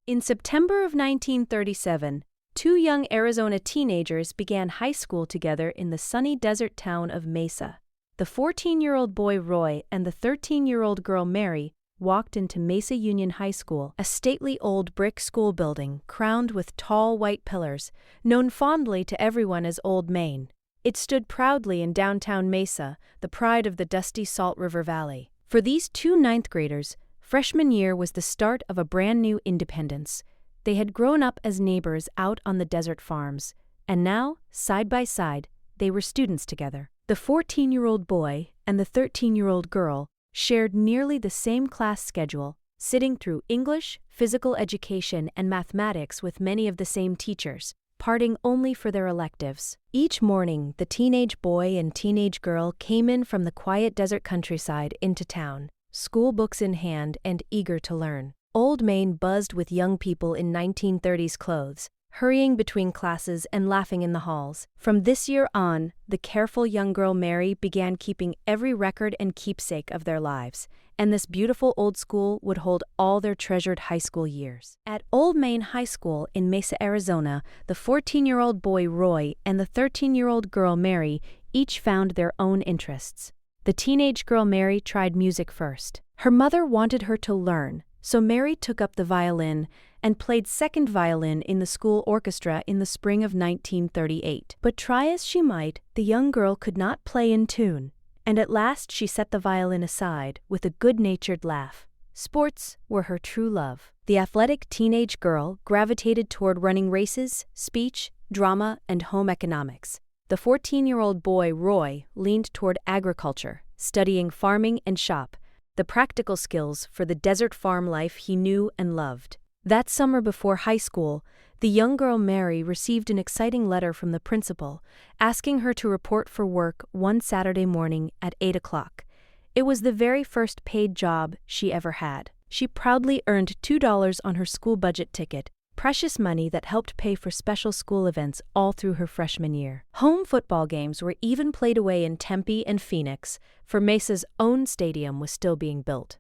In September of 1937, two young Arizona teenagers began high school together in the sunny desert town of Mesa. The 14-year-old boy Roy and the 13-year-old girl Mary walked into Mesa Union High School, a stately old brick school building crowned with tall white pillars, known fondly to everyone as Old Main. It stood proudly in downtown Mesa, the pride of the dusty Salt River Valley. For these two ninth graders, freshman year was the start of a brand new independence. They had grown up as neighbors out on the desert farms, and now, side by side, they were students together. The 14-year-old boy and the 13-year-old girl shared nearly the same class schedule, sitting through English, physical education, and mathematics with many of the same teachers, parting only for their electives. Each morning, the teenage boy and teenage girl came in from the quiet desert countryside into town, school books in hand and eager to learn. Old Main buzzed with young people in 1930s clothes, hurrying between classes and laughing in the halls. From this year on, the careful young girl Mary began keeping every record and keepsake of their lives, and this beautiful old school would hold all their treasured high school years. At Old Main High School in Mesa, Arizona, the 14-year-old boy Roy and the 13-year-old girl Mary each found their own interests. The teenage girl Mary tried music first. Her mother wanted her to learn, so Mary took up the violin and played second violin in the school orchestra in the spring of 1938. But try as she might, the young girl could not play in tune, and at last she set the violin aside with a good-natured laugh. Sports were her true love. The athletic teenage girl gravitated toward running races, speech, drama, and home economics. The 14-year-old boy Roy leaned toward agriculture, studying farming and shop, the practical skills for the desert farm life he knew and loved. That summer before high school, the young girl Mary received an exciting letter from the principal, asking her to report for work one Saturday morning at 8 o'clock. It was the very first paid job she ever had. She proudly earned $2 on her school budget ticket, precious money that helped pay for special school events all through her freshman year. Home football games were even played away in Tempe and Phoenix, for Mesa's own stadium was still being built.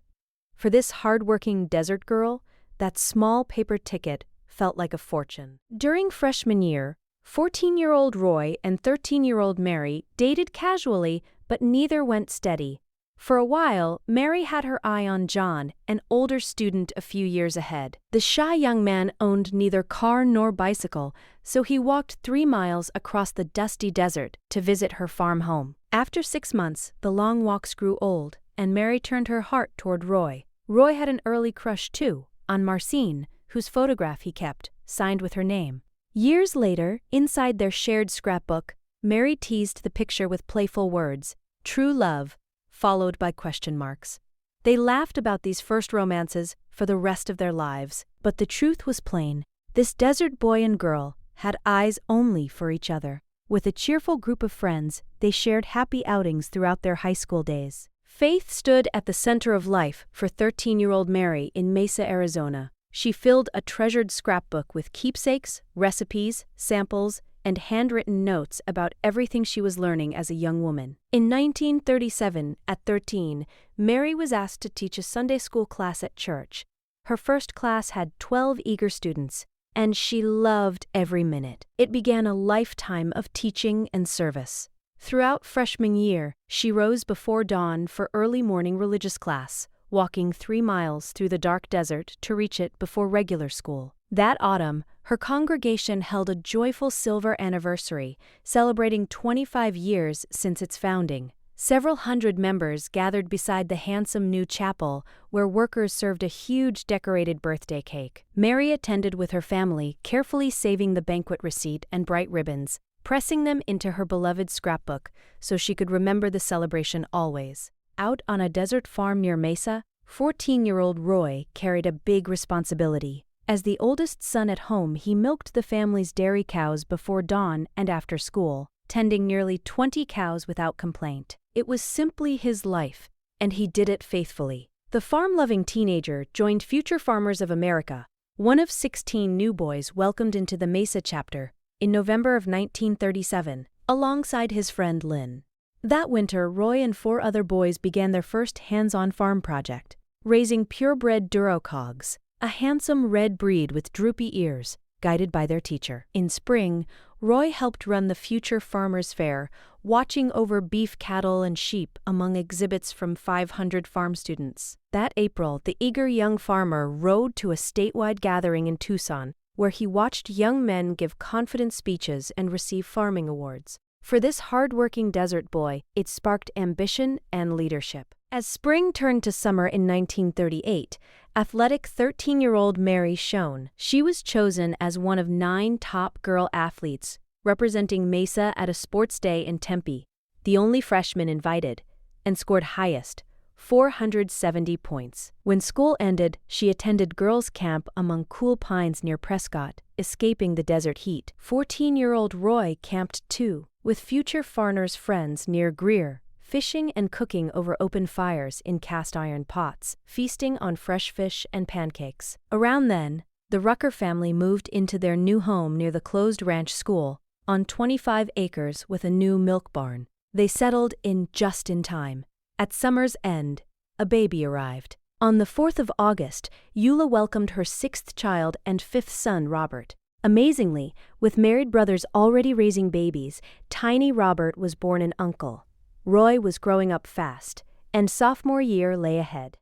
For this hard-working desert girl, that small paper ticket felt like a fortune. During freshman year, 14-year-old Roy and 13-year-old Mary dated casually, but neither went steady. For a while, Mary had her eye on John, an older student a few years ahead. The shy young man owned neither car nor bicycle, so he walked 3 miles across the dusty desert to visit her farm home. After 6 months, the long walks grew old, and Mary turned her heart toward Roy. Roy had an early crush, too, on Marcine, whose photograph he kept, signed with her name. Years later, inside their shared scrapbook, Mary teased the picture with playful words, "True love," followed by question marks. They laughed about these first romances for the rest of their lives, but the truth was plain. This desert boy and girl had eyes only for each other. With a cheerful group of friends, they shared happy outings throughout their high school days. Faith stood at the center of life for 13-year-old Mary in Mesa, Arizona. She filled a treasured scrapbook with keepsakes, recipes, samples, and handwritten notes about everything she was learning as a young woman. In 1937, at 13, Mary was asked to teach a Sunday school class at church. Her first class had 12 eager students, and she loved every minute. It began a lifetime of teaching and service. Throughout freshman year, she rose before dawn for early morning religious class, walking 3 miles through the dark desert to reach it before regular school. That autumn, her congregation held a joyful silver anniversary, celebrating 25 years since its founding. Several hundred members gathered beside the handsome new chapel, where workers served a huge decorated birthday cake. Mary attended with her family, carefully saving the banquet receipt and bright ribbons, pressing them into her beloved scrapbook so she could remember the celebration always. Out on a desert farm near Mesa, 14-year-old Roy carried a big responsibility. As the oldest son at home, he milked the family's dairy cows before dawn and after school, tending nearly 20 cows without complaint. It was simply his life, and he did it faithfully. The farm-loving teenager joined Future Farmers of America, one of 16 new boys welcomed into the Mesa chapter, in November of 1937, alongside his friend Lynn. That winter, Roy and 4 other boys began their first hands-on farm project, raising purebred Durocogs, a handsome red breed with droopy ears, guided by their teacher. In spring, Roy helped run the future farmers' fair, watching over beef cattle and sheep among exhibits from 500 farm students. That April, the eager young farmer rode to a statewide gathering in Tucson, where he watched young men give confident speeches and receive farming awards. For this hard-working desert boy, it sparked ambition and leadership. As spring turned to summer in 1938, athletic 13-year-old Mary shone. She was chosen as one of 9 top girl athletes, representing Mesa at a sports day in Tempe, the only freshman invited, and scored highest, 470 points. When school ended, she attended girls' camp among cool pines near Prescott, escaping the desert heat. 14-year-old Roy camped too, with future farmers' friends near Greer, fishing and cooking over open fires in cast-iron pots, feasting on fresh fish and pancakes. Around then, the Rucker family moved into their new home near the closed ranch school, on 25 acres with a new milk barn. They settled in just in time. At summer's end, a baby arrived. On the 4th of August, Eula welcomed her 6th child and 5th son, Robert. Amazingly, with married brothers already raising babies, tiny Robert was born an uncle. Roy was growing up fast, and sophomore year lay ahead.